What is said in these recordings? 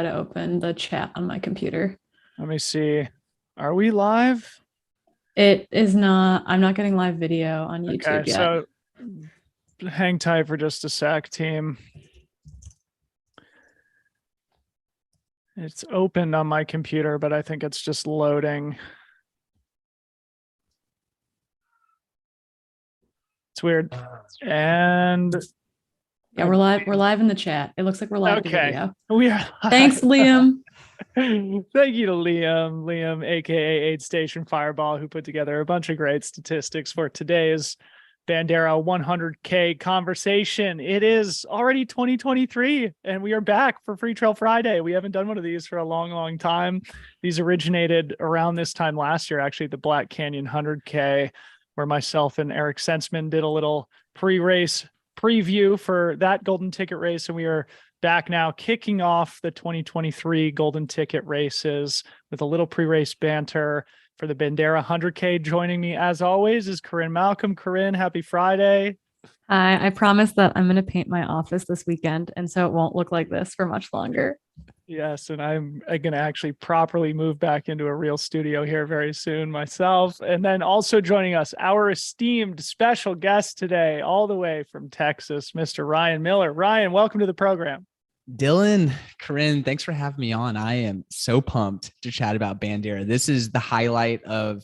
to open the chat on my computer. Let me see. Are we live? It is not, I'm not getting live video on Okay, YouTube yet. so hang tight for just a sec, team. It's opened on my computer, but I think it's just loading. It's weird. And Yeah, we're live. We're live in the chat. It looks like we're live at the okay, video. we are Thanks, live. Liam. Thank you to Liam, aka 8 Station Fireball, who put together a bunch of great statistics for today's Bandera 100K conversation. It is already 2023, and we are back for Freetrail Friday. We haven't done one of these for a long, long time. These originated around this time last year, actually, the Black Canyon 100K, where myself and Eric Sensman did a little pre-race preview for that golden ticket race, and we are back now kicking off the 2023 golden ticket races with a little pre-race banter for the Bandera 100K. Joining me as always is Corinne Malcolm. Corinne, happy Friday. Hi, I promise that I'm going to paint my office this weekend, and so it won't look like this for much longer. Yes, and I'm going to actually properly move back into a real studio here very soon myself. And then also joining us, our esteemed special guest today, all the way from Texas, Mr. Ryan Miller. Ryan, welcome to the program. Dylan, Corinne, thanks for having me on. I am so pumped to chat about Bandera. This is the highlight of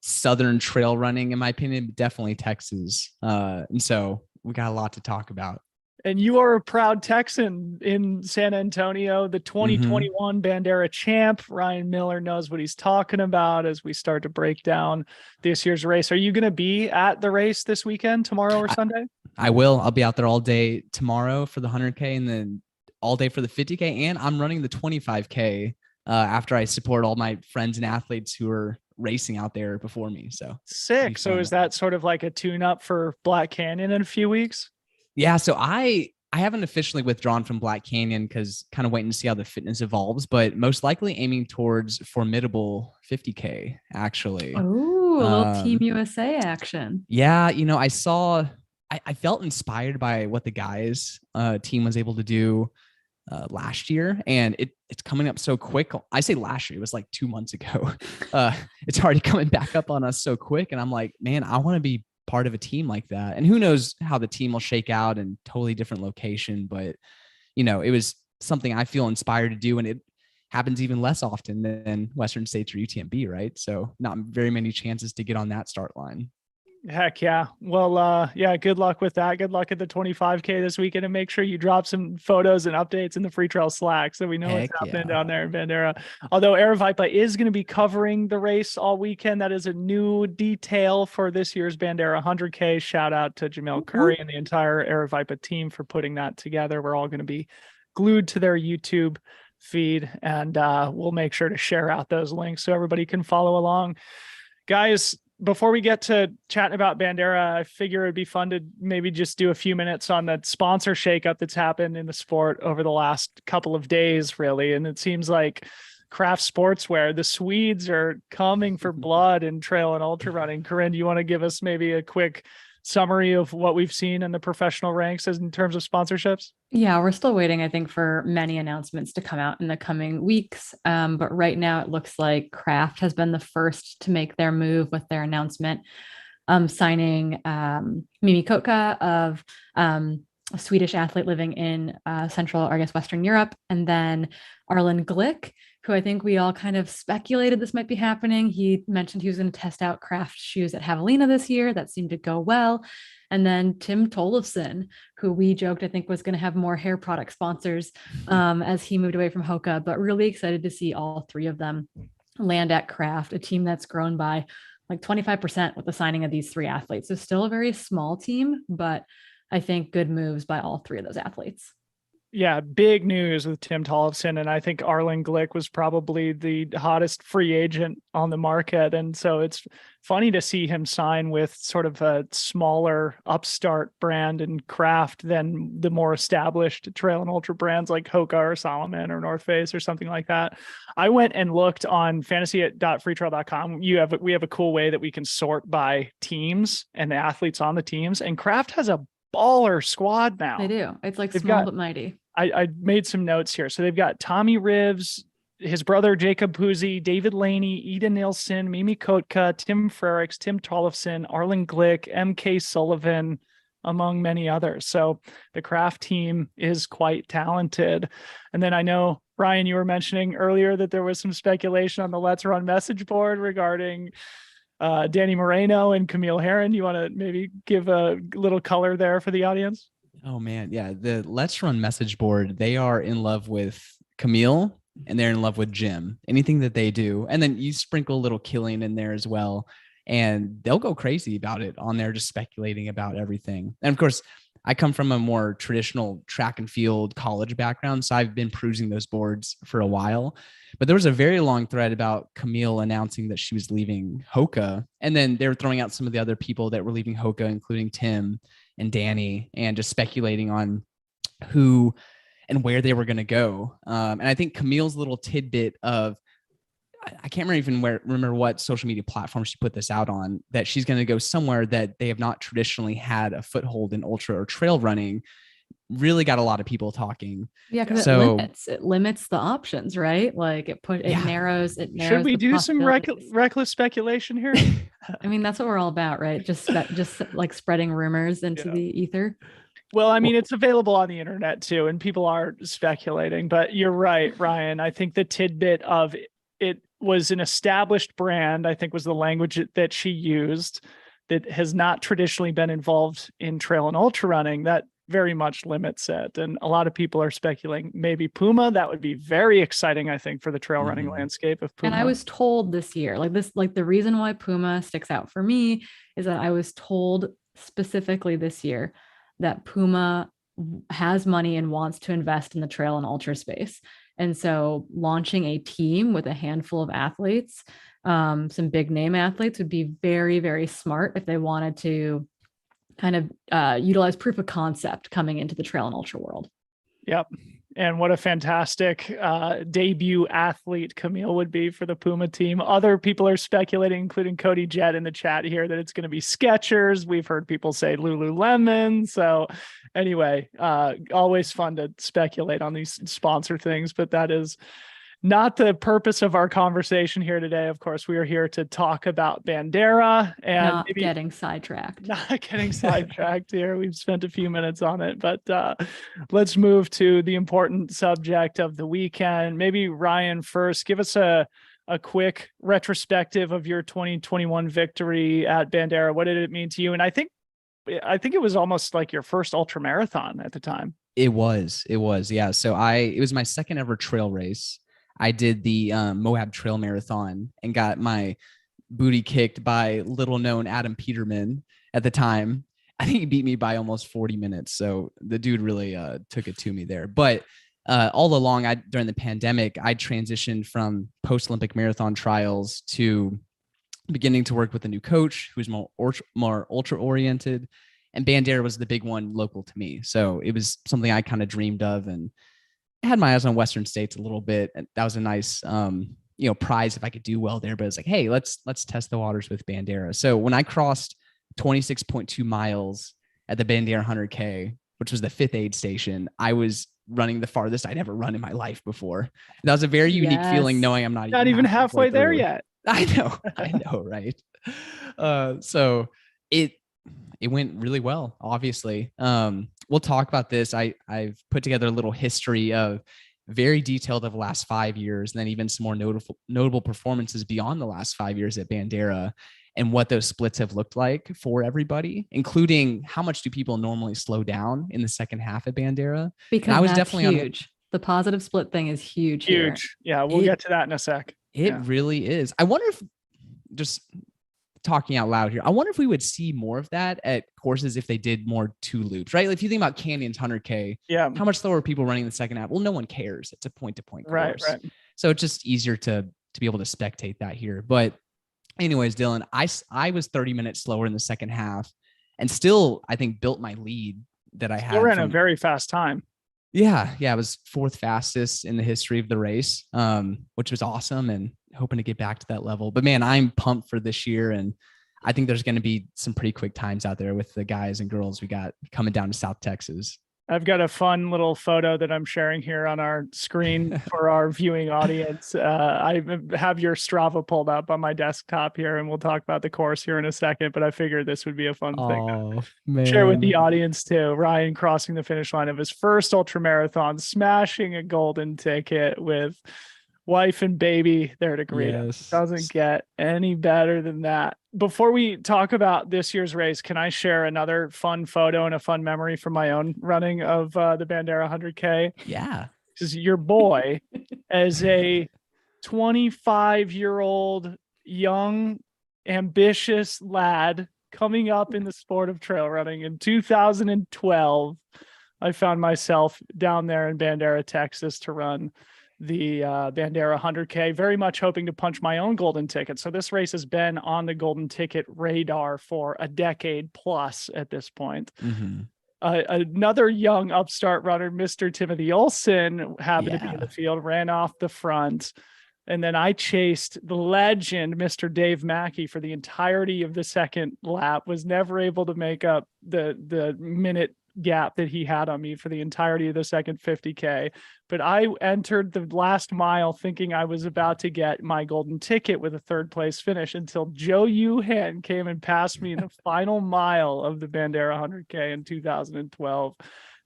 Southern trail running, in my opinion, definitely Texas. And so we got a lot to talk about. And you are a proud Texan in San Antonio, the 2021 Bandera champ. Ryan Miller knows what he's talking about as we start to break down this year's race. Are you going to be at the race this weekend, tomorrow or Sunday? I will. I'll be out there all day tomorrow for the 100K and then all day for the 50K. And I'm running the 25K after I support all my friends and athletes who are racing out there before me. So sick. So is that sort of like a tune-up for Black Canyon in a few weeks? Yeah, so I haven't officially withdrawn from Black Canyon because kind of waiting to see how the fitness evolves, but most likely aiming towards formidable 50K actually. Oh, a little Team USA action. Yeah, I felt inspired by what the guys team was able to do last year, and it's coming up so quick. I say last year, it was like 2 months ago. It's already coming back up on us so quick, and I'm like, man, I want to be part of a team like that. And who knows how the team will shake out in totally different location, but it was something I feel inspired to do, and it happens even less often than Western States or UTMB, right? So not very many chances to get on that start line. Heck yeah. Well, yeah, good luck with that. Good luck at the 25K this weekend, and make sure you drop some photos and updates in the Freetrail Slack so we know what's happening down there in Bandera. Although Aravaipa is going to be covering the race all weekend. That is a new detail for this year's Bandera 100K. Shout out to Jamel Curry and the entire Aravaipa team for putting that together. We're all going to be glued to their YouTube feed, and we'll make sure to share out those links so everybody can follow along. Guys, before we get to chatting about Bandera, I figure it'd be fun to maybe just do a few minutes on the sponsor shakeup that's happened in the sport over the last couple of days, really. And it seems like craft sportswear, the Swedes are coming for blood in trail and ultra running. Corinne, do you want to give us maybe a quick summary of what we've seen in the professional ranks as in terms of sponsorships? Yeah, we're still waiting, I think, for many announcements to come out in the coming weeks. But right now it looks like Kraft has been the first to make their move with their announcement, signing Mimi Kotka of a Swedish athlete living in Central, or I guess Western Europe, and then Arlen Glick, who I think we all kind of speculated this might be happening. He mentioned he was going to test out Kraft shoes at Javelina this year. That seemed to go well. And then Tim Tollefson, who we joked, I think, was going to have more hair product sponsors as he moved away from Hoka, but really excited to see all three of them land at Kraft, a team that's grown by like 25% with the signing of these three athletes. So still a very small team, but I think good moves by all three of those athletes. Yeah, big news with Tim Tollefson, and I think Arlen Glick was probably the hottest free agent on the market. And so it's funny to see him sign with sort of a smaller upstart brand and craft than the more established trail and ultra brands like Hoka or Salomon or North Face or something like that. I went and looked on fantasy.freetrail.com. We have a cool way that we can sort by teams and the athletes on the teams, and Kraft has a baller squad now. They do. It's like small but mighty. I made some notes here. So they've got Tommy Rivs, his brother Jacob Puzzi, David Laney, Ida Nilsson, Mimi Kotka, Tim Frericks, Tim Tollefson, Arlen Glick, MK Sullivan, among many others. So the craft team is quite talented. And then I know, Ryan, you were mentioning earlier that there was some speculation on the Let's Run message board regarding Danny Moreno and Camille Herron. You want to maybe give a little color there for the audience? Oh man. Yeah. The Let's Run message board, they are in love with Camille and they're in love with Jim, anything that they do. And then you sprinkle a little Killian in there as well. And they'll go crazy about it on there, just speculating about everything. And of course, I come from a more traditional track and field college background. So I've been perusing those boards for a while, but there was a very long thread about Camille announcing that she was leaving Hoka. And then they were throwing out some of the other people that were leaving Hoka, including Tim and Danny, and just speculating on who and where they were going to go. And I think Camille's little tidbit of, I can't remember what social media platform she put this out on, that she's going to go somewhere that they have not traditionally had a foothold in ultra or trail running, really got a lot of people talking. Yeah, because it limits the options, right? Like it narrows. Should we do some reckless speculation here? I mean, that's what we're all about, right? Just like spreading rumors into the ether. Well, I mean, it's available on the internet too, and people are speculating, but you're right, Ryan. I think the tidbit of it was an established brand, I think was the language that she used, that has not traditionally been involved in trail and ultra running. That very much limits it. And a lot of people are speculating maybe Puma. That would be very exciting, I think, for the trail running landscape of Puma. And I was told this year, like the reason why Puma sticks out for me is that I was told specifically this year that Puma has money and wants to invest in the trail and ultra space. And so launching a team with a handful of athletes, some big name athletes, would be very, very smart if they wanted to kind of utilize proof of concept coming into the trail and ultra world. Yep. And what a fantastic debut athlete Camille would be for the Puma team. Other people are speculating, including Cody Jett in the chat here, that it's going to be Skechers. We've heard people say Lululemon. So anyway, always fun to speculate on these sponsor things, but that is not the purpose of our conversation here today. Of course, we are here to talk about Bandera and not getting sidetracked. Not getting sidetracked here. We've spent a few minutes on it, but let's move to the important subject of the weekend. Maybe Ryan first, give us a quick retrospective of your 2021 victory at Bandera. What did it mean to you? And I think it was almost like your first ultra marathon at the time. It was. Yeah. So it was my second ever trail race. I did the Moab Trail Marathon and got my booty kicked by little known Adam Peterman at the time. I think he beat me by almost 40 minutes. So the dude really took it to me there. But all along, during the pandemic, I transitioned from post-Olympic marathon trials to beginning to work with a new coach who's more ultra oriented. And Bandera was the big one local to me. So it was something I kind of dreamed of, and I had my eyes on Western states a little bit. And that was a nice, prize if I could do well there, but it's like, hey, let's test the waters with Bandera. So when I crossed 26.2 miles at the Bandera 100K, which was the fifth aid station, I was running the farthest I'd ever run in my life before. That was a very unique feeling, knowing I'm not even halfway there yet. I know. Right. So it went really well, obviously. We'll talk about this. I've put together a little history of very detailed of the last 5 years, and then even some more notable performances beyond the last 5 years at Bandera, and what those splits have looked like for everybody, including how much do people normally slow down in the second half at Bandera. Because I was definitely huge. The positive split thing is huge. Here. Yeah, we'll get to that in a sec. It really is. I wonder if, just talking out loud here, I wonder if we would see more of that at courses if they did more 2 loops, right? Like if you think about Canyon's 100K, how much slower are people running the second half? Well, no one cares. It's a point-to-point course. Right. So it's just easier to be able to spectate that here. But anyways, Dylan, I was 30 minutes slower in the second half, and still, I think, built my lead that I had. You ran a very fast time. Yeah. I was 4th fastest in the history of the race, which was awesome, and hoping to get back to that level. But man, I'm pumped for this year, and I think there's going to be some pretty quick times out there with the guys and girls we got coming down to South Texas. I've got a fun little photo that I'm sharing here on our screen for our viewing audience. I have your Strava pulled up on my desktop here, and we'll talk about the course here in a second, but I figured this would be a fun thing to share with the audience too. Ryan crossing the finish line of his first ultra marathon, smashing a golden ticket with wife and baby there to greet him. Doesn't get any better than that. Before we talk about this year's race, can I share another fun photo and a fun memory from my own running of the Bandera 100K? Yeah. Because your boy, as a 25-year-old young, ambitious lad coming up in the sport of trail running in 2012, I found myself down there in Bandera, Texas to run the Bandera 100K, very much hoping to punch my own golden ticket. So this race has been on the golden ticket radar for a decade plus at this point. Another young upstart runner, Mr. Timothy Olson, happened to be in the field, ran off the front. And then I chased the legend, Mr. Dave Mackey, for the entirety of the second lap, was never able to make up the minute gap that he had on me for the entirety of the second 50K. But I entered the last mile thinking I was about to get my golden ticket with a third place finish until Joe Yuhan came and passed me in the final mile of the Bandera 100K in 2012,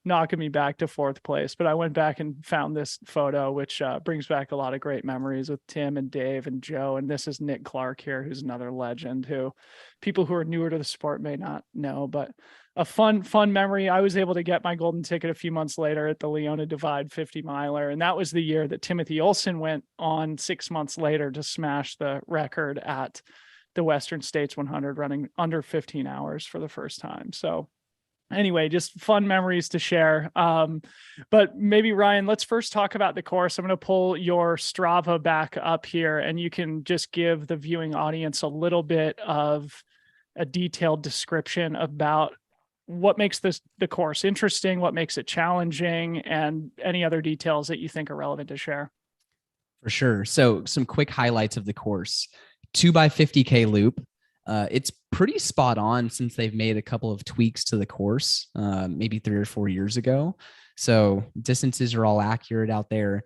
knocking me back to fourth place. But I went back and found this photo, which brings back a lot of great memories with Tim and Dave and Joe. And this is Nick Clark here, who's another legend who people who are newer to the sport may not know, but a fun memory. I was able to get my golden ticket a few months later at the Leona Divide 50 miler. And that was the year that Timothy Olson went on 6 months later to smash the record at the Western States 100, running under 15 hours for the first time. So anyway, just fun memories to share. But maybe Ryan, let's first talk about the course. I'm going to pull your Strava back up here, and you can just give the viewing audience a little bit of a detailed description about what makes the course interesting, what makes it challenging, and any other details that you think are relevant to share. For sure. So some quick highlights of the course: 2x50K loop. It's pretty spot on since they've made a couple of tweaks to the course, maybe 3 or 4 years ago. So distances are all accurate out there.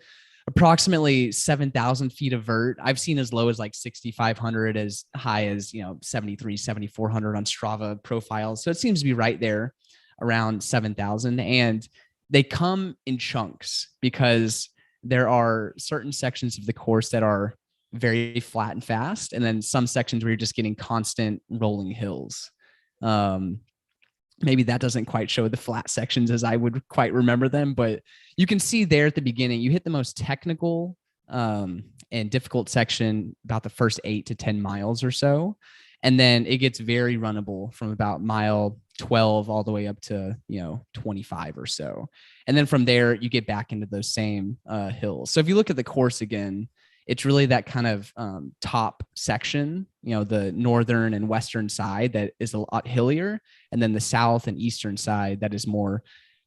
Approximately 7,000 feet of vert. I've seen as low as like 6,500, as high as 7,300, 7,400 on Strava profiles. So it seems to be right there around 7,000. And they come in chunks because there are certain sections of the course that are very flat and fast, and then some sections where you're just getting constant rolling hills. Maybe that doesn't quite show the flat sections as I would quite remember them, but you can see there at the beginning, you hit the most technical and difficult section about the first 8 to 10 miles or so. And then it gets very runnable from about mile 12 all the way up to, 25 or so. And then from there, you get back into those same hills. So if you look at the course again, it's really that kind of top section, the northern and western side that is a lot hillier, and then the south and eastern side that is more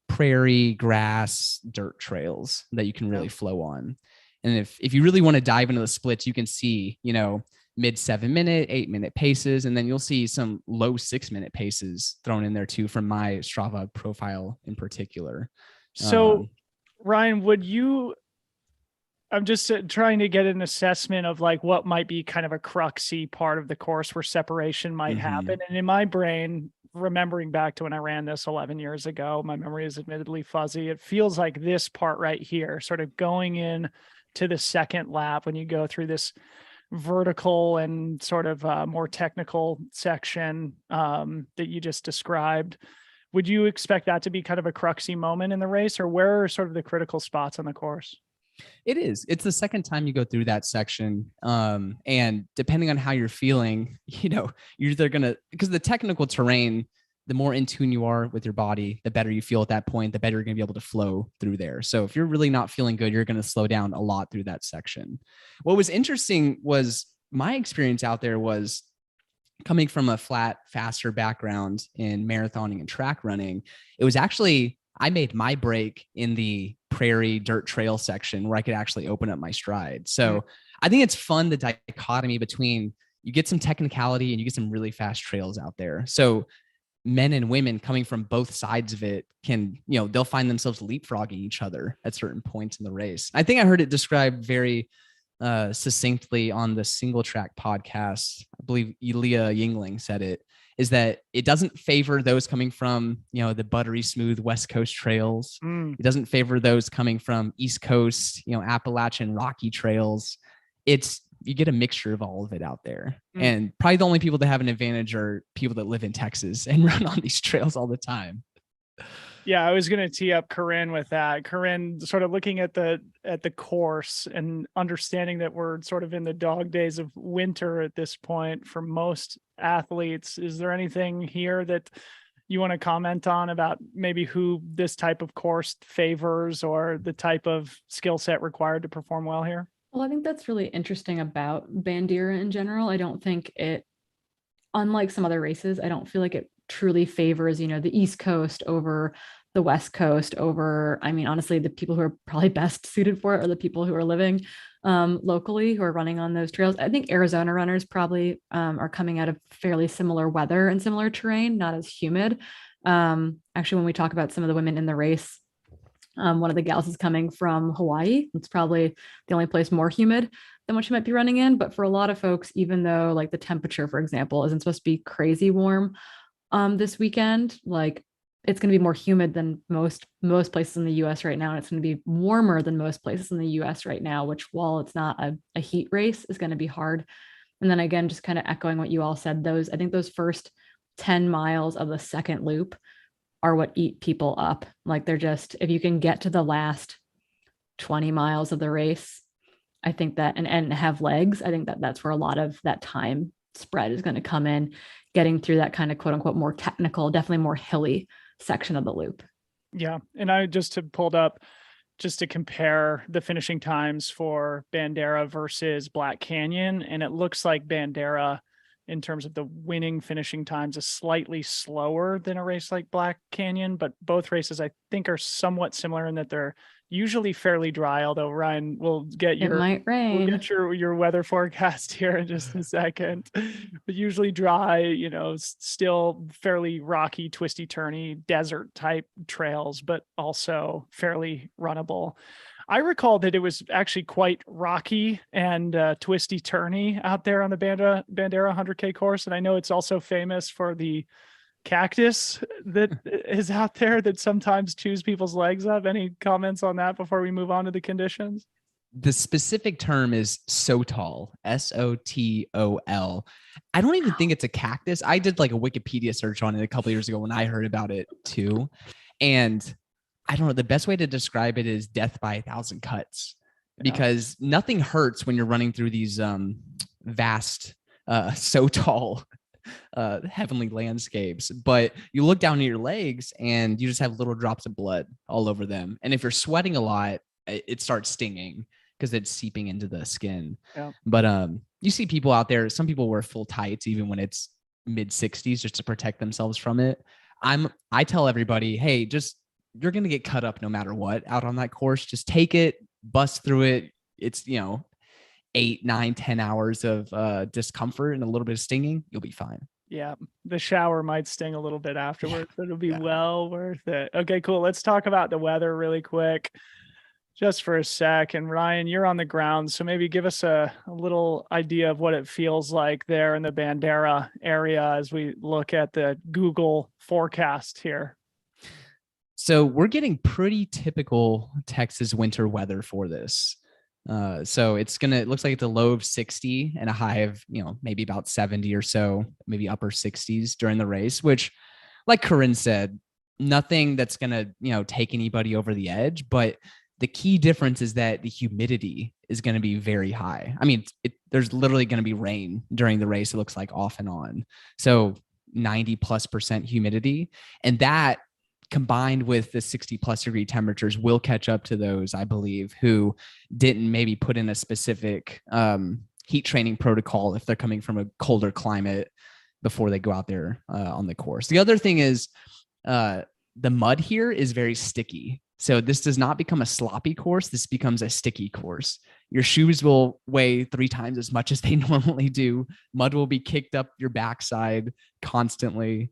prairie, grass, dirt trails that you can really flow on. And if you really want to dive into the splits, you can see, mid 7-minute, 8-minute paces, and then you'll see some low 6-minute paces thrown in there too from my Strava profile in particular. So Ryan, I'm just trying to get an assessment of like what might be kind of a cruxy part of the course where separation might happen. And in my brain, remembering back to when I ran this 11 years ago, my memory is admittedly fuzzy. It feels like this part right here, sort of going in to the second lap when you go through this vertical and sort of more technical section that you just described. Would you expect that to be kind of a cruxy moment in the race, or where are sort of the critical spots on the course? It is. It's the second time you go through that section. And depending on how you're feeling, you're either because the technical terrain, the more in tune you are with your body, the better you feel at that point, the better you're going to be able to flow through there. So if you're really not feeling good, you're going to slow down a lot through that section. What was interesting was my experience out there was coming from a flat, faster background in marathoning and track running. It was actually, I made my break in the prairie dirt trail section where I could actually open up my stride. So I think it's fun, the dichotomy between you get some technicality and you get some really fast trails out there. So men and women coming from both sides of it can, they'll find themselves leapfrogging each other at certain points in the race. I think I heard it described very succinctly on the Single Track podcast. I believe Elia Yingling said it, is that it doesn't favor those coming from, the buttery smooth West Coast trails. It doesn't favor those coming from East Coast, Appalachian rocky trails. You get a mixture of all of it out there. And probably the only people that have an advantage are people that live in Texas and run on these trails all the time. Yeah, I was going to tee up Corinne with that. Corinne, sort of looking at the course and understanding that we're sort of in the dog days of winter at this point for most athletes. Is there anything here that you want to comment on about maybe who this type of course favors or the type of skill set required to perform well here? Well, I think that's really interesting about Bandera in general. I don't think it, unlike some other races, I don't feel like it truly favors, the East Coast over the West Coast over, honestly, the people who are probably best suited for it are the people who are living locally, who are running on those trails. I think Arizona runners probably are coming out of fairly similar weather and similar terrain, not as humid. Actually, when we talk about some of the women in the race, one of the gals is coming from Hawaii. It's probably the only place more humid than what she might be running in. But for a lot of folks, even though like the temperature, for example, isn't supposed to be crazy warm this weekend, like it's going to be more humid than most places in the US right now. And it's going to be warmer than most places in the US right now, which, while it's not a heat race, is going to be hard. And then again, just kind of echoing what you all said, I think those first 10 miles of the second loop are what eat people up. Like they're just, if you can get to the last 20 miles of the race, I think that, and have legs, I think that's where a lot of that time spread is going to come in, getting through that kind of quote unquote more technical, definitely more hilly section of the loop. Yeah. And I just pulled up just to compare the finishing times for Bandera versus Black Canyon. And it looks like Bandera, in terms of the winning finishing times, is slightly slower than a race like Black Canyon, but both races I think are somewhat similar in that they're usually fairly dry, although Ryan will get It might rain. We'll get your weather forecast here in just a second. But usually dry, still fairly rocky, twisty, turny, desert type trails, but also fairly runnable. I recall that it was actually quite rocky and twisty turny out there on the Bandera 100K course. And I know it's also famous for the cactus that is out there that sometimes chews people's legs up. Any comments on that before we move on to the conditions? The specific term is sotol, SOTOL. I don't even think it's a cactus. I did like a Wikipedia search on it a couple of years ago when I heard about it too. And I don't know, the best way to describe it is death by 1,000 cuts, because nothing hurts when you're running through these vast, so tall, heavenly landscapes. But you look down at your legs and you just have little drops of blood all over them. And if you're sweating a lot, it starts stinging because it's seeping into the skin. Yeah. But you see people out there, some people wear full tights even when it's mid 60s just to protect themselves from it. I tell everybody, hey, you're going to get cut up no matter what out on that course. Just take it, bust through it. It's, 8, 9, 10 hours of discomfort and a little bit of stinging. You'll be fine. Yeah. The shower might sting a little bit afterwards, but it'll be well worth it. Okay, cool. Let's talk about the weather really quick, just for a sec. And Ryan, you're on the ground, so maybe give us a little idea of what it feels like there in the Bandera area as we look at the Google forecast here. So we're getting pretty typical Texas winter weather for this. So it looks like it's a low of 60 and a high of, maybe about 70 or so, maybe upper 60s during the race, which, like Corinne said, nothing that's going to, take anybody over the edge. But the key difference is that the humidity is going to be very high. I mean, there's literally going to be rain during the race. It looks like off and on. So 90+% humidity. And that, combined with the 60+ degree temperatures, will catch up to those, I believe, who didn't maybe put in a specific heat training protocol if they're coming from a colder climate before they go out there on the course. The other thing is the mud here is very sticky. So this does not become a sloppy course. This becomes a sticky course. Your shoes will weigh 3 times as much as they normally do. Mud will be kicked up your backside constantly.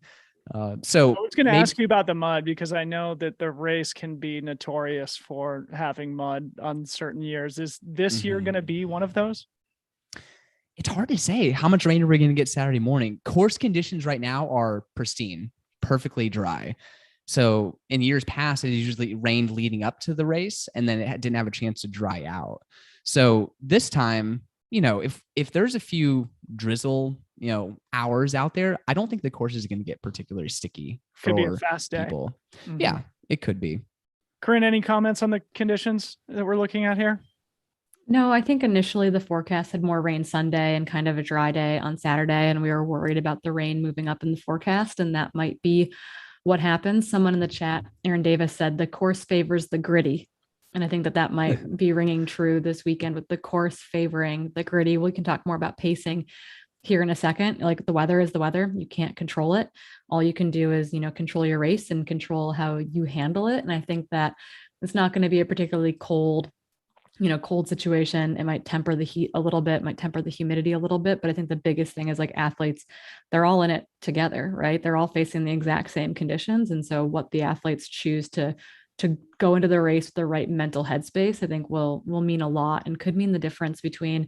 So I was going to ask you about the mud, because I know that the race can be notorious for having mud on certain years. Is this year going to be one of those? It's hard to say how much rain are we going to get Saturday morning. Course conditions right now are pristine, perfectly dry. So in years past, it usually rained leading up to the race, and then it didn't have a chance to dry out. So this time, if there's a few drizzle, hours out there, I don't think the course is going to get particularly sticky for could be a fast day. People. Mm-hmm. Yeah, it could be. Corinne, any comments on the conditions that we're looking at here? No, I think initially the forecast had more rain Sunday and kind of a dry day on Saturday, and we were worried about the rain moving up in the forecast, and that might be what happens. Someone in the chat, Aaron Davis, said the course favors the gritty. And I think that might be ringing true this weekend with the course favoring the gritty. We can talk more about pacing here in a second. Like, the weather is the weather. You can't control it. All you can do is, control your race and control how you handle it. And I think that it's not going to be a particularly cold situation. It might temper the heat a little bit, might temper the humidity a little bit. But I think the biggest thing is, like, athletes, they're all in it together, right? They're all facing the exact same conditions. And so what the athletes choose to go into the race with the right mental headspace, I think will mean a lot, and could mean the difference between,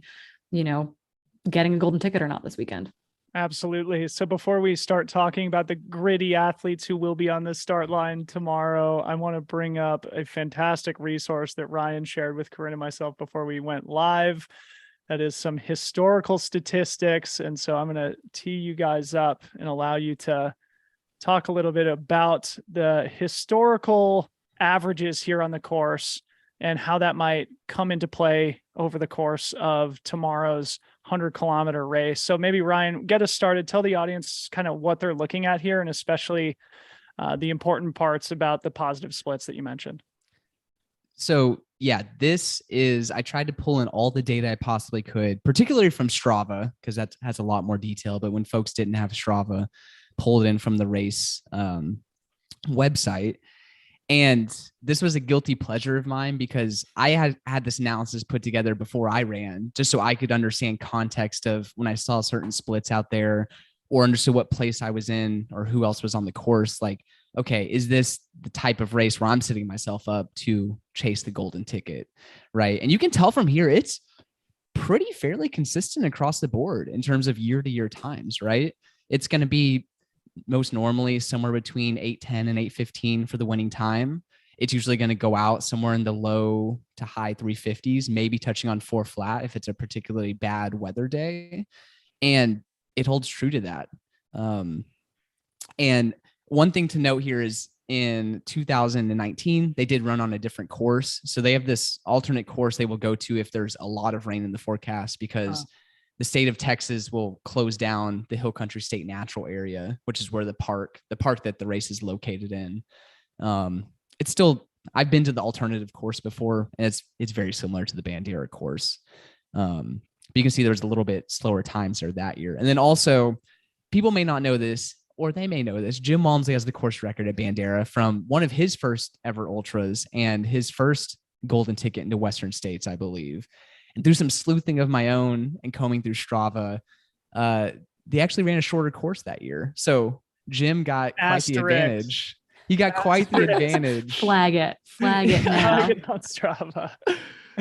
getting a golden ticket or not this weekend. Absolutely. So before we start talking about the gritty athletes who will be on the start line tomorrow, I want to bring up a fantastic resource that Ryan shared with Corinne and myself before we went live. That is some historical statistics. And so I'm going to tee you guys up and allow you to talk a little bit about the historical averages here on the course and how that might come into play over the course of tomorrow's 100-kilometer race. So maybe, Ryan, get us started. Tell the audience kind of what they're looking at here, and especially the important parts about the positive splits that you mentioned. So yeah, I tried to pull in all the data I possibly could, particularly from Strava, because that has a lot more detail. But when folks didn't have Strava, pulled in from the race website. And this was a guilty pleasure of mine, because I had this analysis put together before I ran, just so I could understand context of when I saw certain splits out there, or understood what place I was in or who else was on the course. Like, okay, is this the type of race where I'm setting myself up to chase the golden ticket, right? And you can tell from here, it's pretty fairly consistent across the board in terms of year-to-year times, right? It's going to be most normally somewhere between 8:10 and 8:15 for the winning time. It's usually going to go out somewhere in the low to high 350s, maybe touching on 4 flat if it's a particularly bad weather day. And it holds true to that. And one thing to note here is, in 2019, they did run on a different course. So they have this alternate course they will go to if there's a lot of rain in the forecast, because the state of Texas will close down the Hill Country State Natural Area, which is where the park that the race is located in. It's still, I've been to the alternative course before, and it's very similar to the Bandera course. But you can see there's a little bit slower times there that year. And then also, people may not know this, or they may know this, Jim Walmsley has the course record at Bandera from one of his first ever ultras and his first golden ticket into Western States, I believe. And through some sleuthing of my own and combing through Strava, they actually ran a shorter course that year. So Jim got quite the advantage. He got quite the advantage. Flag it now. Flag it on Strava.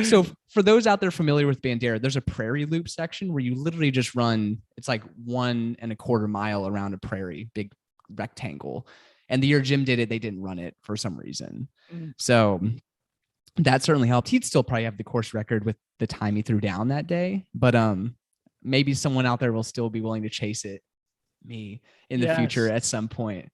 So for those out there familiar with Bandera, there's a prairie loop section where you literally just run, it's like 1.25 mile around a prairie, big rectangle. And the year Jim did it, they didn't run it for some reason. So that certainly helped. He'd still probably have the course record with the time he threw down that day, but maybe someone out there will still be willing to chase me in the future at some point.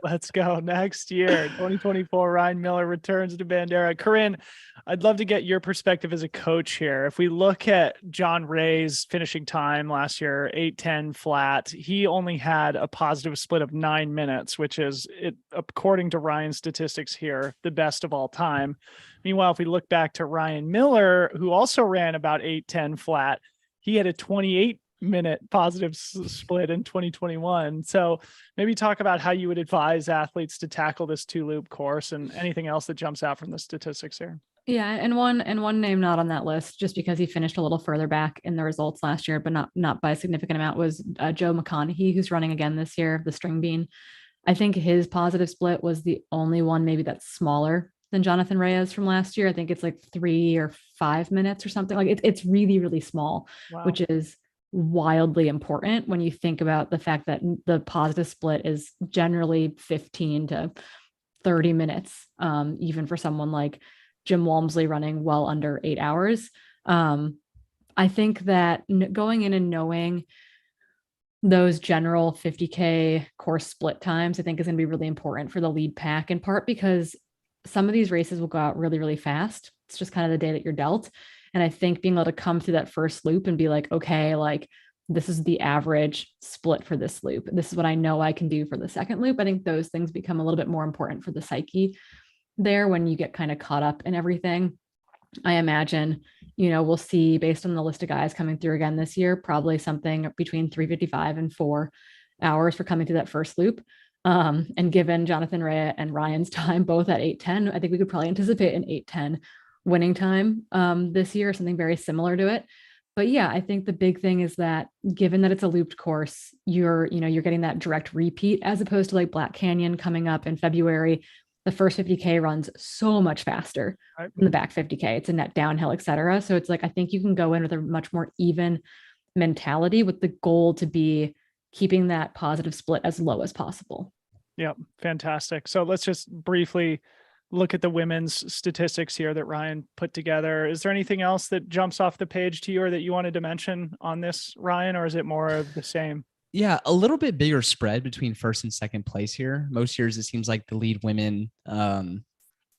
Let's go. Next year, 2024, Ryan Miller returns to Bandera. Corinne, I'd love to get your perspective as a coach here. If we look at John Ray's finishing time last year, 8:10 flat, he only had a positive split of 9 minutes, which is, according to Ryan's statistics here, the best of all time. Meanwhile, if we look back to Ryan Miller, who also ran about 8:10 flat, he had a 28-minute positive split in 2021. So maybe talk about how you would advise athletes to tackle this 2-loop course and anything else that jumps out from the statistics here. Yeah, and one name not on that list, just because he finished a little further back in the results last year, but not by a significant amount, was Joe McConaughey, who's running again this year, the string bean. I think his positive split was the only one maybe that's smaller than Jonathan Reyes from last year. I think it's like 3 or 5 minutes or something. Like it's really, really small, Wow. which is wildly important when you think about the fact that the positive split is generally 15 to 30 minutes, even for someone like Jim Walmsley running well under 8 hours. I think that going in and knowing those general 50K course split times, I think is going to be really important for the lead pack, in part because some of these races will go out really, really fast. It's just kind of the day that you're dealt. And I think being able to come through that first loop and be like, okay, like this is the average split for this loop. This is what I know I can do for the second loop. I think those things become a little bit more important for the psyche there when you get kind of caught up in everything. I imagine, we'll see, based on the list of guys coming through again this year, probably something between 3:55 and 4 hours for coming through that first loop. And given Jonathan Rea and Ryan's time both at 8:10, I think we could probably anticipate an 8:10 winning time this year, something very similar to it. But yeah, I think the big thing is that given that it's a looped course, you're getting that direct repeat, as opposed to like Black Canyon coming up in February. The first 50K runs so much faster than the back 50K. It's a net downhill, et cetera. So it's like, I think you can go in with a much more even mentality, with the goal to be keeping that positive split as low as possible. Yeah, fantastic. So let's just briefly look at the women's statistics here that Ryan put together. Is there anything else that jumps off the page to you or that you wanted to mention on this, Ryan, or is it more of the same? Yeah, a little bit bigger spread between first and second place here. Most years, it seems like the lead women kind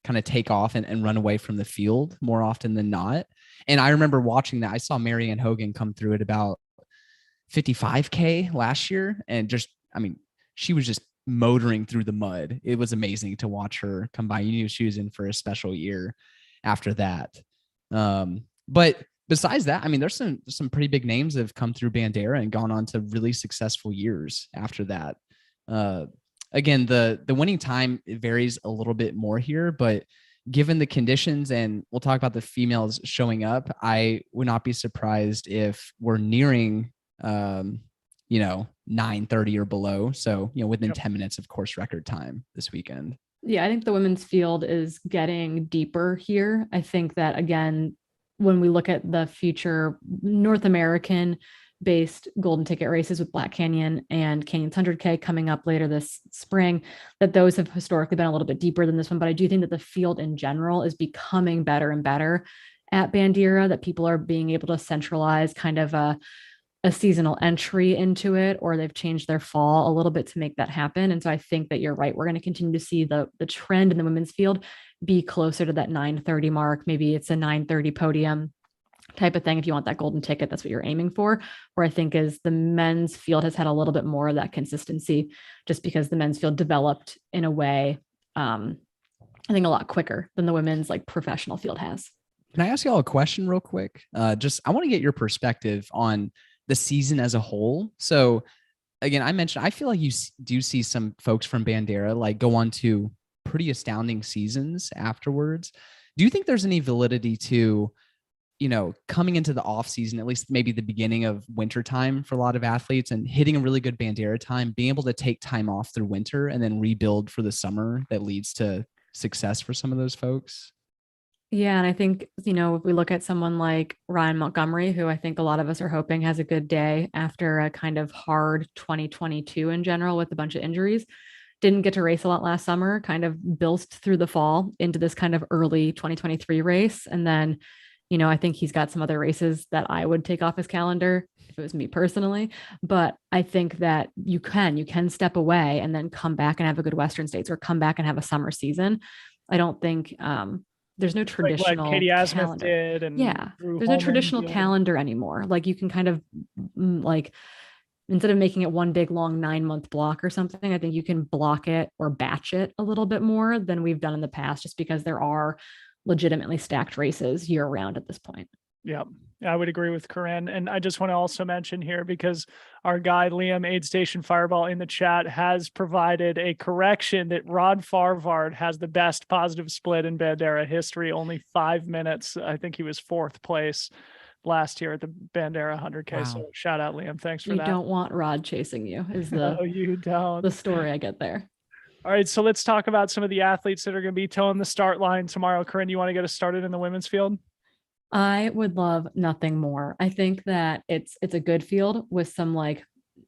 of take off and run away from the field more often than not. And I remember watching that. I saw Marianne Hogan come through at about 55K last year. And she was just motoring through the mud. It was amazing to watch her come by. You knew she was in for a special year after that. But besides that, there's some pretty big names that have come through Bandera and gone on to really successful years after that. Again, the winning time varies a little bit more here, but given the conditions, and we'll talk about the females showing up, I would not be surprised if we're nearing 9:30 or below. So, within 10 minutes of course record time this weekend. Yeah, I think the women's field is getting deeper here. I think that, again, when we look at the future North American based golden ticket races with Black Canyon and Canyon's 100K coming up later this spring, that those have historically been a little bit deeper than this one. But I do think that the field in general is becoming better and better at Bandera, that people are being able to centralize kind of a seasonal entry into it, or they've changed their fall a little bit to make that happen. And so I think that you're right. We're going to continue to see the trend in the women's field be closer to that 9:30 mark. Maybe it's a 9:30 podium type of thing. If you want that golden ticket, that's what you're aiming for. Where I think is the men's field has had a little bit more of that consistency, just because the men's field developed in a way, I think a lot quicker than the women's like professional field has. Can I ask y'all a question real quick? I want to get your perspective on the season as a whole. So again, I feel like you do see some folks from Bandera like go on to pretty astounding seasons afterwards. Do you think there's any validity to, coming into the off season, at least maybe the beginning of winter time for a lot of athletes, and hitting a really good Bandera time, being able to take time off through winter and then rebuild for the summer that leads to success for some of those folks? Yeah. And I think, if we look at someone like Ryan Montgomery, who I think a lot of us are hoping has a good day after a kind of hard 2022 in general with a bunch of injuries, didn't get to race a lot last summer, kind of built through the fall into this kind of early 2023 race. And then, I think he's got some other races that I would take off his calendar if it was me personally. But I think that you can step away and then come back and have a good Western States, or come back and have a summer season. I don't think, there's no traditional like Katie Asmuth calendar. did, and there's no traditional calendar anymore. Like you can kind of like, instead of making it one big long 9-month block or something, I think you can block it or batch it a little bit more than we've done in the past, just because there are legitimately stacked races year round at this point. Yeah, I would agree with Corinne. And I just want to also mention here, because our guy, Liam, Aid Station Fireball in the chat, has provided a correction that Rod Farvard has the best positive split in Bandera history, only 5 minutes. I think he was 4th place last year at the Bandera 100K. Wow. So shout out, Liam. Thanks for that. You don't want Rod chasing you is No, you don't. the story I get there. All right, so let's talk about some of the athletes that are going to be towing the start line tomorrow. Corinne, you want to get us started in the women's field? I would love nothing more. I think that it's a good field with some like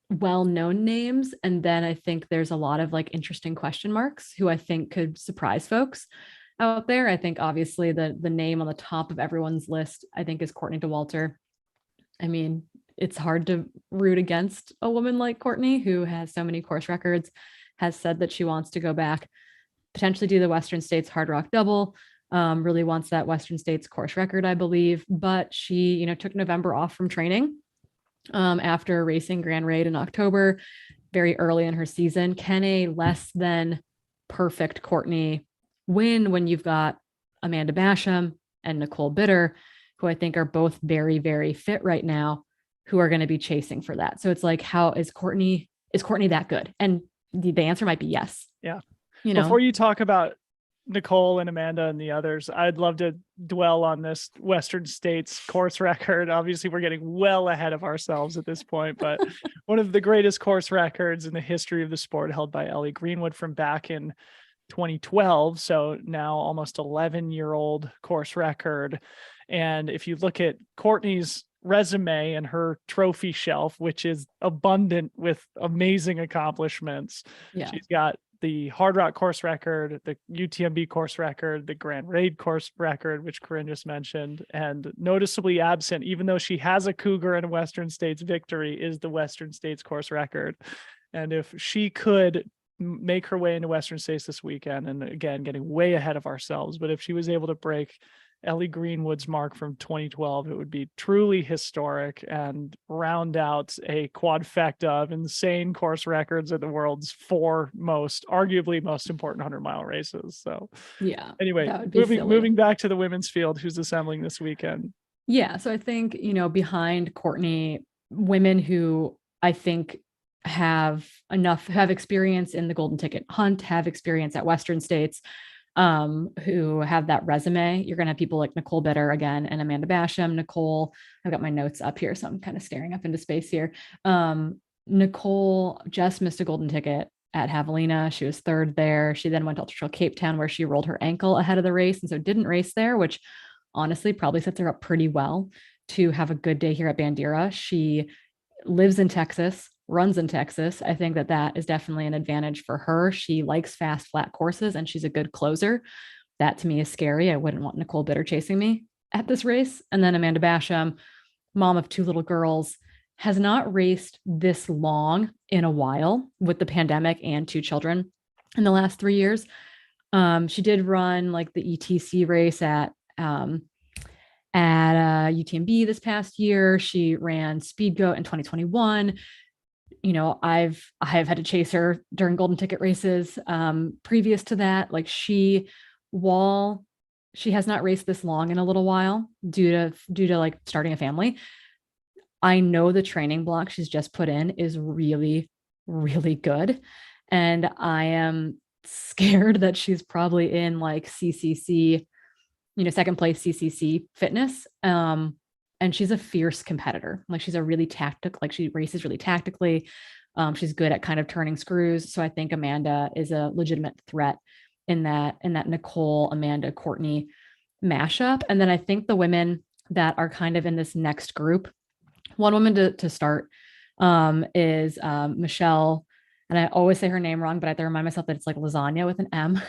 well-known names, and then I think there's a lot of like interesting question marks who I think could surprise folks out there. I think obviously the name on the top of everyone's list, I think, is Courtney Dauwalter. I mean, it's hard to root against a woman like Courtney, who has so many course records, has said that she wants to go back, potentially do the Western States Hard Rock Double. Really wants that Western States course record, I believe. But she, took November off from training after racing Grand Raid in October, very early in her season. Can a less than perfect Courtney win when you've got Amanda Basham and Nicole Bitter, who I think are both very, very fit right now, who are going to be chasing for that? So it's like, how is Courtney that good? And the answer might be yes. Yeah. Before you talk about Nicole and Amanda and the others, I'd love to dwell on this Western States course record. Obviously, we're getting well ahead of ourselves at this point, but one of the greatest course records in the history of the sport, held by Ellie Greenwood from back in 2012. So now almost 11-year-old course record. And if you look at Courtney's resume and her trophy shelf, which is abundant with amazing accomplishments, she's got the Hard Rock course record, the UTMB course record, the Grand Raid course record, which Corinne just mentioned, and noticeably absent, even though she has a Cougar and a Western States victory, is the Western States course record. And if she could make her way into Western States this weekend, and again, getting way ahead of ourselves, but if she was able to break Ellie Greenwood's mark from 2012, it would be truly historic and round out a quadfecta of insane course records at the world's 4 arguably most important 100-mile races. So yeah, anyway, moving back to the women's field, who's assembling this weekend? Yeah. So I think, behind Courtney, women who I think have experience in the Golden Ticket Hunt, have experience at Western States, who have that resume. You're going to have people like Nicole Bitter again and Amanda Basham. Nicole, I've got my notes up here, so I'm kind of staring up into space here. Nicole just missed a golden ticket at Javelina. She was 3rd there. She then went to Ultra Trail Cape Town, where she rolled her ankle ahead of the race, and so didn't race there, which honestly probably sets her up pretty well to have a good day here at Bandera. She lives in Texas, runs in Texas. I think that is definitely an advantage for her. She likes fast, flat courses, and she's a good closer. That to me is scary. I wouldn't want Nicole Bitter chasing me at this race. And then Amanda Basham, mom of 2 little girls, has not raced this long in a while with the pandemic and 2 children in the last 3 years. She did run like the ETC race at UTMB this past year. She ran Speed Goat in 2021. I've had to chase her during golden ticket races. Previous to that, like while she has not raced this long in a little while due to like starting a family, I know the training block she's just put in is really, really good. And I am scared that she's probably in like CCC, 2nd place CCC fitness. And she's a fierce competitor. Like she's a really like she races really tactically. She's good at kind of turning screws. So I think Amanda is a legitimate threat in that Nicole, Amanda, Courtney mashup. And then I think the women that are kind of in this next group, one woman to start is Michelle. And I always say her name wrong, but I have to remind myself that it's like lasagna with an M.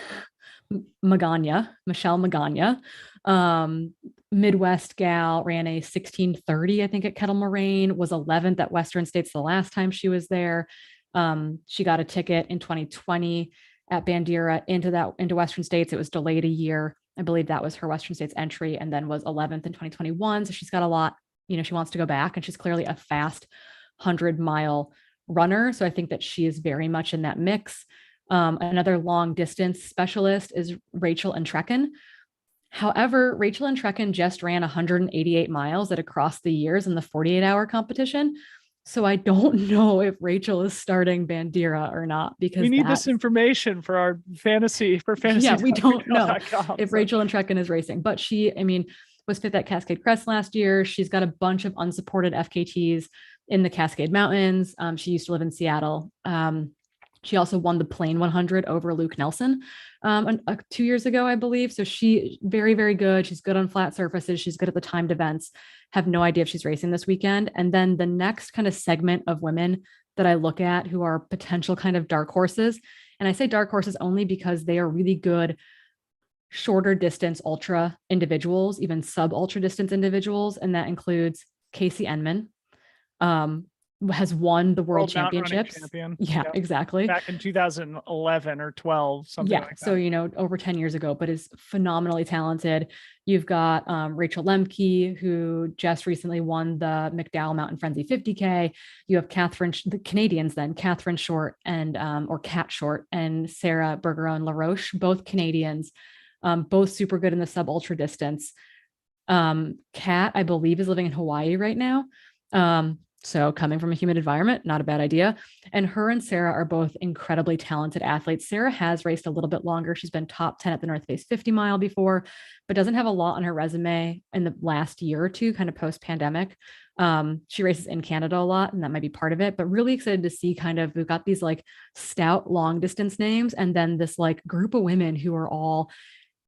Michelle Magana. Midwest gal, ran a 16:30, I think, at Kettle Moraine, was 11th at Western States the last time she was there. She got a ticket in 2020 at Bandera into Western States. It was delayed a year. I believe that was her Western States entry, and then was 11th in 2021. So she's got a lot, she wants to go back, and she's clearly a fast 100-mile runner. So I think that she is very much in that mix. Another long distance specialist is Rachel Entrekin. However, Rachel and Trekken just ran 188 miles at across the years in the 48-hour competition. So I don't know if Rachel is starting Bandera or not, because we need this information for our fantasy. Yeah, we don't know if Rachel and Trekken is racing, but she, I mean, was fifth at Cascade Crest last year. She's got a bunch of unsupported FKTs in the Cascade Mountains. She used to live in Seattle. She also won the Plain 100 over Luke Nelson 2 years ago, I believe. So she very, very good. She's good on flat surfaces. She's good at the timed events. Have no idea if she's racing this weekend. And then the next kind of segment of women that I look at who are potential kind of dark horses, and I say dark horses only because they are really good shorter distance ultra individuals, even sub ultra distance individuals. And that includes Casey Enman, has won the world championships. Yeah, exactly. Back in 2011 or 12, something like that. So, over 10 years ago, but is phenomenally talented. You've got Rachel Lemke, who just recently won the McDowell Mountain Frenzy 50K. You have the Canadians then, Catherine Short and, or Cat Short, and Sarah Bergeron LaRoche, both Canadians, both super good in the sub ultra distance. Cat, I believe, is living in Hawaii right now. So coming from a humid environment, not a bad idea. And her and Sarah are both incredibly talented athletes. Sarah has raced a little bit longer. She's been top 10 at the North Face 50 mile before, but doesn't have a lot on her resume in the last year or two, kind of post-pandemic. She races in Canada a lot, and that might be part of it, but really excited to see we've got these like stout long distance names, and then this like group of women who are all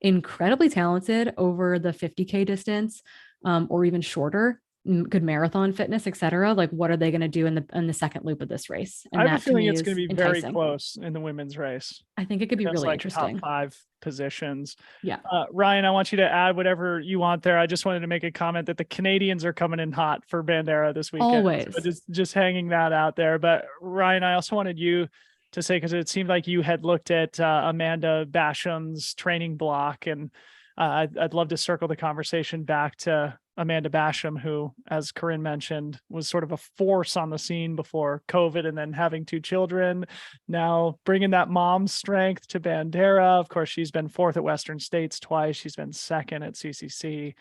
incredibly talented over the 50K distance, or even shorter. Good marathon fitness, etc. Like, what are they going to do in the second loop of this race? And I have a feeling it's going to be very close in the women's race. I think it could be really interesting. Top 5 positions. Yeah. Ryan, I want you to add whatever you want there. I just wanted to make a comment that the Canadians are coming in hot for Bandera this weekend. Always. So just hanging that out there. But Ryan, I also wanted you to say, because it seemed like you had looked at Amanda Basham's training block, and I'd love to circle the conversation back to Amanda Basham, who, as Corinne mentioned, was sort of a force on the scene before COVID, and then having 2 children, now bringing that mom strength to Bandera. Of course, she's been 4th at Western States twice. She's been 2nd at CCC.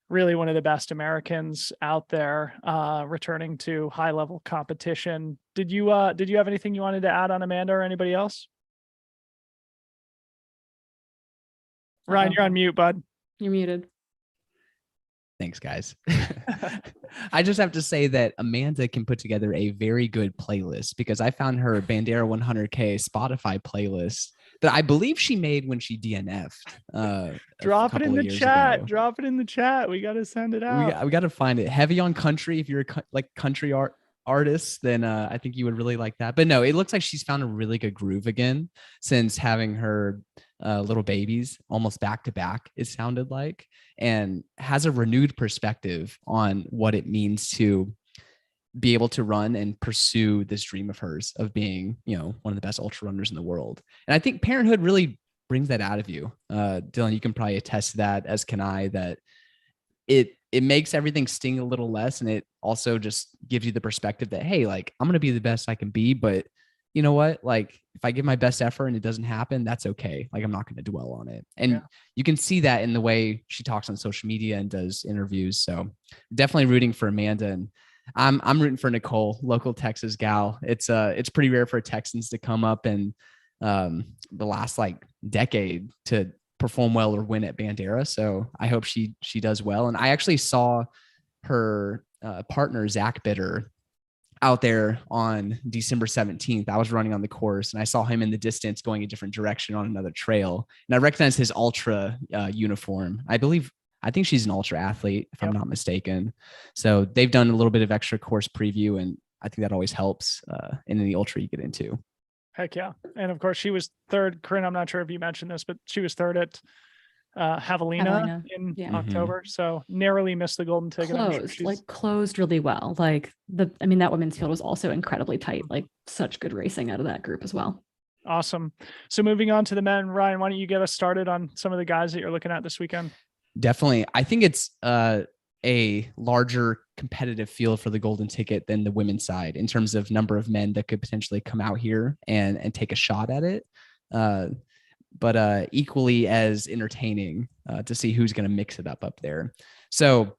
Really one of the best Americans out there, returning to high level competition. Did you have anything you wanted to add on Amanda or anybody else? Ryan, you're on mute, bud. You're muted. Thanks, guys. I just have to say that Amanda can put together a very good playlist, because I found her Bandera 100K Spotify playlist that I believe she made when she DNF'd. Drop it in the chat. Drop it in the chat. We got to send it out. We got to find it. Heavy on country. If you're a country artist, then I think you would really like that. But no, it looks like she's found a really good groove again since having her little babies almost back to back, it sounded like, and has a renewed perspective on what it means to be able to run and pursue this dream of hers of being, one of the best ultra runners in the world. And I think parenthood really brings that out of you. Dylan, you can probably attest to that, as can I, that it makes everything sting a little less. And it also just gives you the perspective that, hey, like, I'm going to be the best I can be, but you know what? Like, if I give my best effort and it doesn't happen, that's okay. Like, I'm not going to dwell on it. And you can see that in the way she talks on social media and does interviews. So definitely rooting for Amanda, and I'm rooting for Nicole, local Texas gal. It's pretty rare for Texans to come up in the last decade to perform well or win at Bandera. So I hope she does well. And I actually saw her partner, Zach Bitter, out there on December 17th. I was running on the course and I saw him in the distance going a different direction on another trail. And I recognized his ultra uniform. I think she's an ultra athlete, if I'm not mistaken. So they've done a little bit of extra course preview, and I think that always helps in any ultra you get into. Heck yeah. And of course she was 3rd. Corinne, I'm not sure if you mentioned this, but she was 3rd at Javelina in October. So narrowly missed the golden ticket. Closed really well. That women's field was also incredibly tight, such good racing out of that group as well. Awesome. So moving on to the men, Ryan, why don't you get us started on some of the guys that you're looking at this weekend? Definitely. I think it's a larger competitive field for the golden ticket than the women's side in terms of number of men that could potentially come out here and take a shot at it. but equally as entertaining to see who's going to mix it up there. So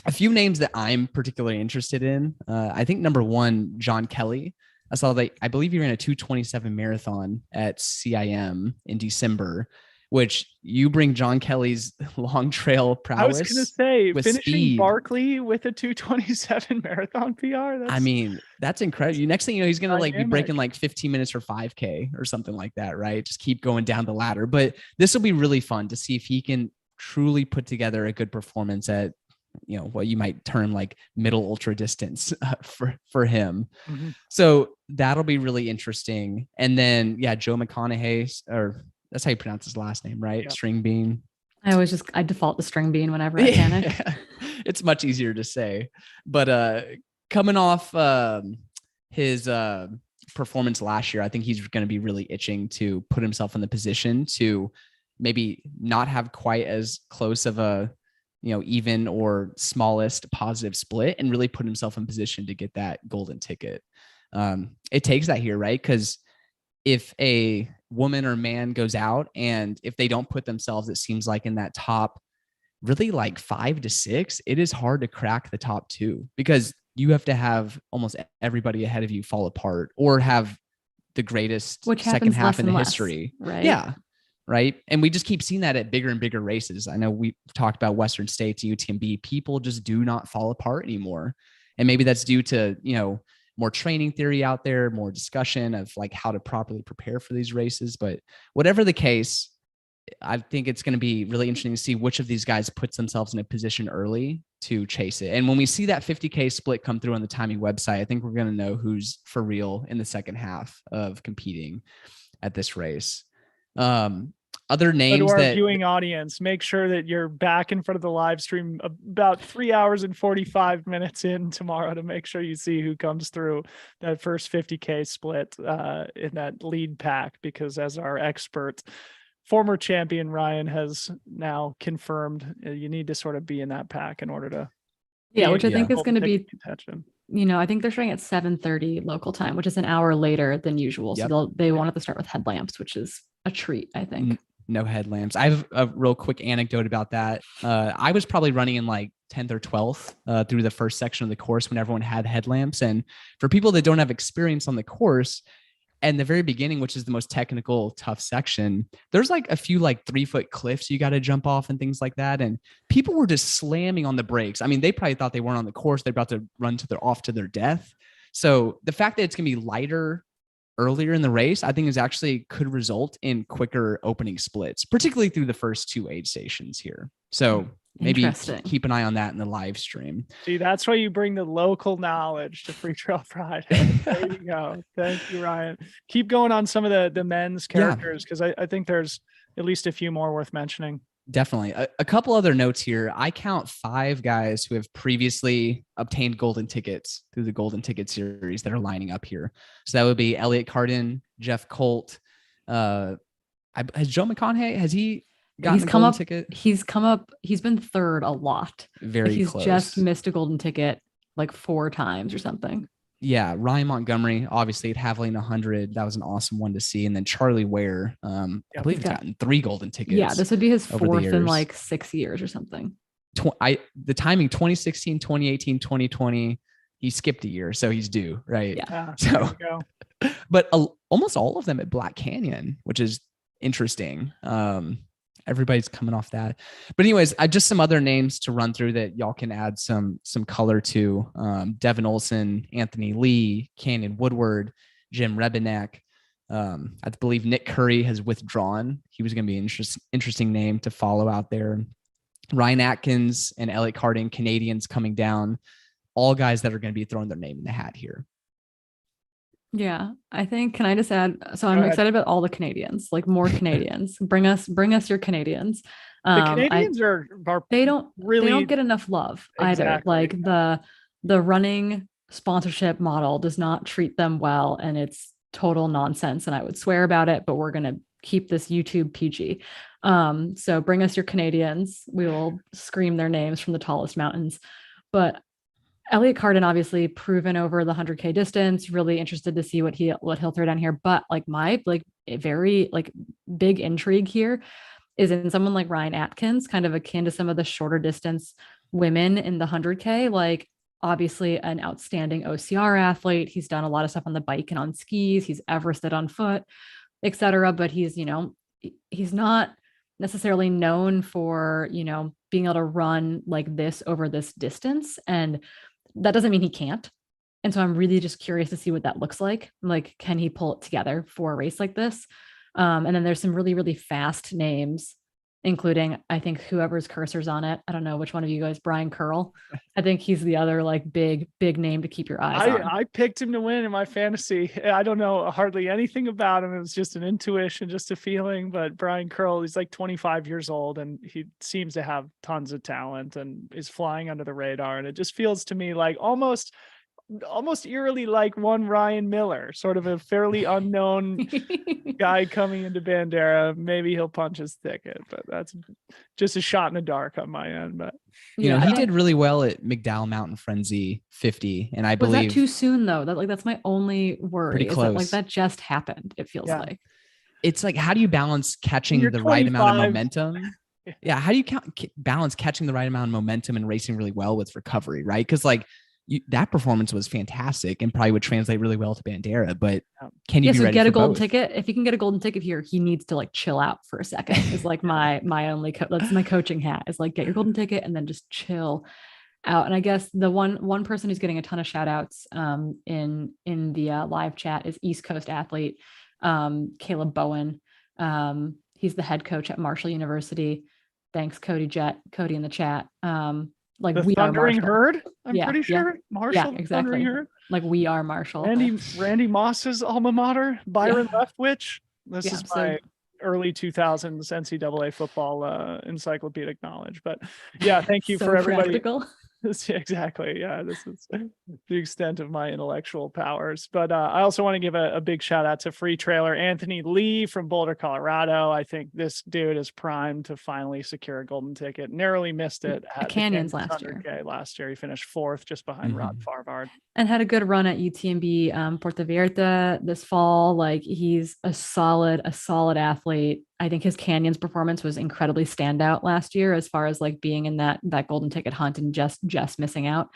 a few names that I'm particularly interested in. I think number one, John Kelly. I saw that, I believe he ran a 2:27 marathon at CIM in December, which you bring John Kelly's long trail prowess. I was going to say, with finishing speed. Barkley with a 2:27 marathon PR. That's incredible. Next thing you know, he's going to be breaking 15 minutes for 5K or something like that, right? Just keep going down the ladder. But this will be really fun to see if he can truly put together a good performance at, what you might term like middle ultra distance for him. Mm-hmm. So that'll be really interesting. And then, Joe McConaughey, or that's how you pronounce his last name, right? Yep. String Bean. I default to String Bean whenever I panic. It's much easier to say, but coming off his performance last year, I think he's going to be really itching to put himself in the position to maybe not have quite as close of a, even or smallest positive split, and really put himself in position to get that golden ticket. It takes that here, right? Because if a woman or man goes out and if they don't put themselves, it seems like in that top, really like 5 to 6, it is hard to crack the top 2, because you have to have almost everybody ahead of you fall apart or have the greatest second half in the history. Right? Yeah. Right. And we just keep seeing that at bigger and bigger races. I know we talked about Western States, UTMB. People just do not fall apart anymore. And maybe that's due to, more training theory out there, more discussion of like how to properly prepare for these races. But whatever the case, I think it's going to be really interesting to see which of these guys puts themselves in a position early to chase it. And when we see that 50K split come through on the timing website, I think we're going to know who's for real in the second half of competing at this race. Other names to our that viewing audience, make sure that you're back in front of the live stream about 3 hours and 45 minutes in tomorrow to make sure you see who comes through that first 50K split in that lead pack, because as our expert former champion Ryan has now confirmed, you need to sort of be in that pack in order to which I think is going to be contention. I think they're starting at 7:30 local time, which is an hour later than usual. Yep. So they wanted to start with headlamps, which is a treat, I think. No headlamps. I have a real quick anecdote about that. I was probably running in like 10th or 12th through the first section of the course when everyone had headlamps. And for people that don't have experience on the course, and the very beginning, which is the most technical, tough section, there's like a few like 3-foot cliffs you got to jump off and things like that. And people were just slamming on the brakes. I mean, they probably thought they weren't on the course. They're about to run off to their death. So the fact that it's going to be lighter earlier in the race, I think could result in quicker opening splits, particularly through the first 2 aid stations here. So maybe keep an eye on that in the live stream. See, that's why you bring the local knowledge to Freetrail Friday. There you go. Thank you, Ryan. Keep going on some of the men's characters, because I think there's at least a few more worth mentioning. Definitely. A couple other notes here. I count 5 guys who have previously obtained golden tickets through the Golden Ticket Series that are lining up here. So that would be Elliot Cardin, Jeff Colt. Has Joe McConaughey, has he gotten a golden ticket? He's come up. He's been third a lot. He's close. Just missed a golden ticket like 4 times or something. Yeah, Ryan Montgomery, obviously at Haviland 100, that was an awesome one to see. And then Charlie Ware, I believe he's gotten 3 golden tickets. Yeah, this would be his 4th in like 6 years or something. The timing 2016, 2018, 2020, he skipped a year, so he's due, right? Yeah. So, but almost all of them at Black Canyon, which is interesting. Everybody's coming off that. But anyways, just some other names to run through that y'all can add some color to. Devin Olson, Anthony Lee, Canyon Woodward, Jim Rebenek. I believe Nick Curry has withdrawn. He was going to be an interesting name to follow out there. Ryan Atkins and Elliot Cardin, Canadians coming down. All guys that are going to be throwing their name in the hat here. Yeah, I think, can I just add, so I'm excited about all the Canadians, like more Canadians. Bring us your Canadians. The Canadians they don't get enough love either. Like the running sponsorship model does not treat them well, and it's total nonsense. And I would swear about it, but we're going to keep this YouTube PG. So bring us your Canadians. We will scream their names from the tallest mountains. But Elliot Carden obviously proven over the 100K distance. Really interested to see what he'll throw down here. But like my like very like big intrigue here is in someone like Ryan Atkins, kind of akin to some of the shorter distance women in the 100K. Like obviously an outstanding OCR athlete. He's done a lot of stuff on the bike and on skis. He's Everested on foot, etc. But he's he's not necessarily known for being able to run like this over this distance, and that doesn't mean he can't. And so I'm really just curious to see what that looks like. Like, can he pull it together for a race like this? And then there's some really, really fast names, including, I think, whoever's cursor's on it. I don't know which one of you guys, Brian Curl. I think he's the other like big name to keep your eyes on. I picked him to win in my fantasy. I don't know hardly anything about him. It was just an intuition, just a feeling. But Brian Curl, he's like 25 years old and he seems to have tons of talent and is flying under the radar. And it just feels to me like almost eerily like one Ryan Miller, sort of a fairly unknown guy coming into Bandera. Maybe he'll punch his ticket, but that's just a shot in the dark on my end. But he did really well at McDowell Mountain Frenzy 50, and I believe was that too soon though. That's my only worry. Pretty close. That just happened. It feels like it's like, how do you balance catching the right amount of momentum? Yeah, how do you balance catching the right amount of momentum and racing really well with recovery, right? Because like that performance was fantastic and probably would translate really well to Bandera, but can you be ready get for a golden both? ticket? If he can get a golden ticket here, he needs to like chill out for a second. Is like my only that's my coaching hat, is like get your golden ticket and then just chill out. And I guess the one person who's getting a ton of shout outs in the live chat is East Coast athlete Caleb Bowen. He's the head coach at Marshall University. Thanks, Cody in the chat. Like the we Thundering are Marshall. Herd, I'm pretty sure. Marshall, yeah, exactly. Herd. Like we are Marshall. Randy Moss's alma mater, Byron Leftwich. This is my early 2000s NCAA football encyclopedic knowledge. But yeah, thank you for everybody. Practical. Exactly. Yeah, this is the extent of my intellectual powers. But I also want to give a big shout out to Freetrailer Anthony Lee from Boulder, Colorado. I think this dude is primed to finally secure a golden ticket. Narrowly missed it at Canyons last year. Last year, he finished fourth, just behind Rod Farvard, and had a good run at UTMB Puerto Vallarta this fall. Like he's a solid athlete. I think his Canyons performance was incredibly standout last year as far as like being in that golden ticket hunt and just missing out.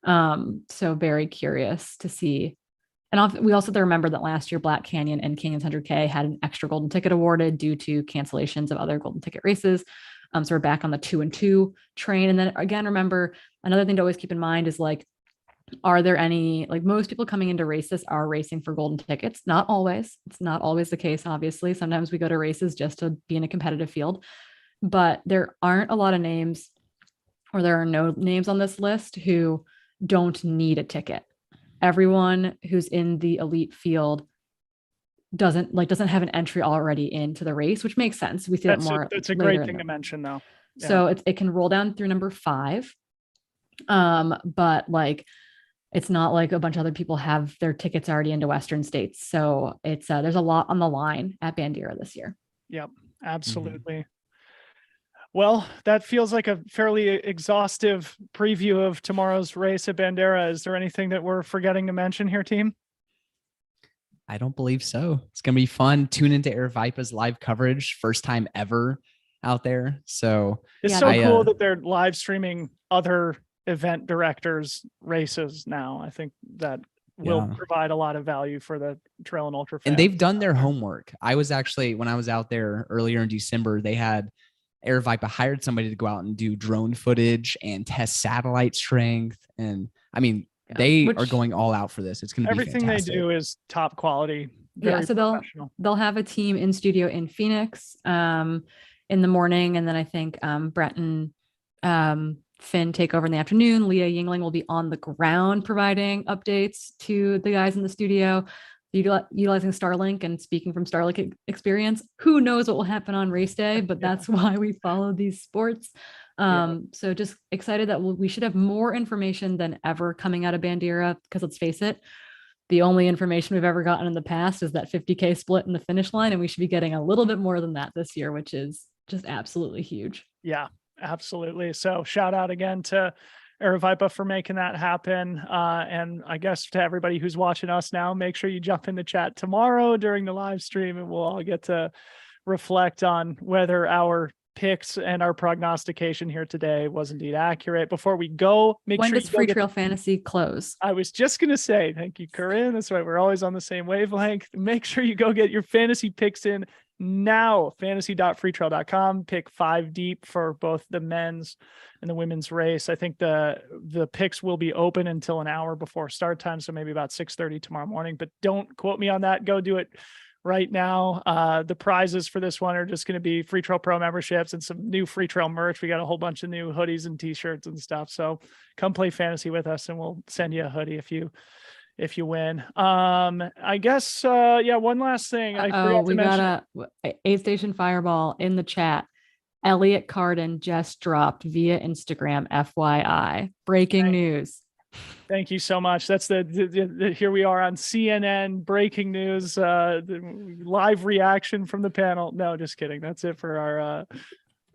So very curious to see. And we also have to remember that last year Black Canyon and Canyons 100K had an extra golden ticket awarded due to cancellations of other golden ticket races. So we're back on the 2-2 train. And then again, remember, another thing to always keep in mind is like, are there any, like most people coming into races are racing for golden tickets? Not always. It's not always the case, obviously. Sometimes we go to races just to be in a competitive field, but there aren't a lot of names, or there are no names on this list who don't need a ticket. Everyone who's in the elite field doesn't have an entry already into the race, which makes sense. We see that more. That's a great thing to mention though. Yeah. So it can roll down through number 5. But like, it's not like a bunch of other people have their tickets already into Western states. So it's there's a lot on the line at Bandera this year. Yep, absolutely. Mm-hmm. Well, that feels like a fairly exhaustive preview of tomorrow's race at Bandera. Is there anything that we're forgetting to mention here, team? I don't believe so. It's going to be fun. Tune into Air Vipa's live coverage. First time ever out there. So it's cool that they're live streaming other event directors races now. I think that will provide a lot of value for the trail and ultra fans. And they've done their homework. I was actually, when I was out there earlier in December, they had Air Vipa hired somebody to go out and do drone footage and test satellite strength. And I mean, they are going all out for this. It's going to be everything fantastic. they do is top quality. So they'll have a team in studio in Phoenix in the morning. And then I think Brett and Finn take over in the afternoon. Leah Yingling will be on the ground providing updates to the guys in the studio, utilizing Starlink and speaking from Starlink experience. Who knows what will happen on race day, but that's why we follow these sports. So just excited that we should have more information than ever coming out of Bandera, because let's face it, the only information we've ever gotten in the past is that 50K split in the finish line. And we should be getting a little bit more than that this year, which is just absolutely huge. Yeah. Absolutely. So shout out again to Aravaipa for making that happen. And I guess to everybody who's watching us now, make sure you jump in the chat tomorrow during the live stream, and we'll all get to reflect on whether our picks and our prognostication here today was indeed accurate. Before we go, when does Freetrail Fantasy close? I was just going to say, thank you, Corinne. That's right. We're always on the same wavelength. Make sure you go get your fantasy picks in now. Fantasy.freetrail.com. Pick 5 deep for both the men's and the women's race. I think the picks will be open until an hour before start time, so maybe about 6:30 tomorrow morning. But don't quote me on that. Go do it right now. The prizes for this one are just going to be Freetrail Pro memberships and some new Freetrail merch. We got a whole bunch of new hoodies and t-shirts and stuff. So come play fantasy with us, and we'll send you a hoodie if you win. I guess one last thing. We got a Aid Station Fireball in the chat. Elliot Carden just dropped via Instagram, FYI. Breaking news. Thank you so much. That's the here we are on CNN breaking news, the live reaction from the panel. No, just kidding. That's it for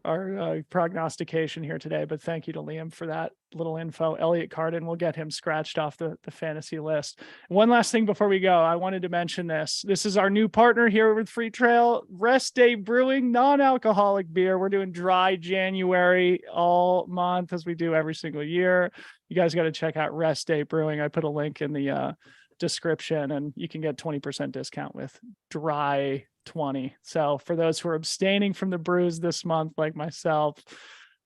our prognostication here today. But thank you to Liam for that little info. Elliot Carden, we'll get him scratched off the fantasy list. One last thing before we go, I wanted to mention this. This is our new partner here with Freetrail, Rest Day Brewing, non-alcoholic beer. We're doing dry January all month, as we do every single year. You guys got to check out Rest Day Brewing. I put a link in the description, and you can get 20% discount with dry 20. So for those who are abstaining from the brews this month, like myself,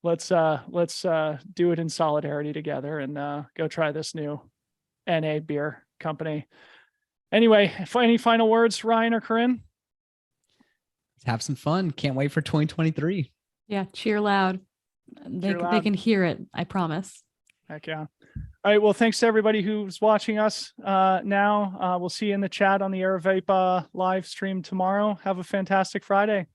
let's do it in solidarity together and go try this new NA beer company. Anyway, any final words, Ryan or Corinne? Have some fun. Can't wait for 2023. Yeah, cheer loud. They can hear it, I promise. Heck yeah. All right. Well, thanks to everybody who's watching us now. We'll see you in the chat on the Aravaipa live stream tomorrow. Have a fantastic Friday.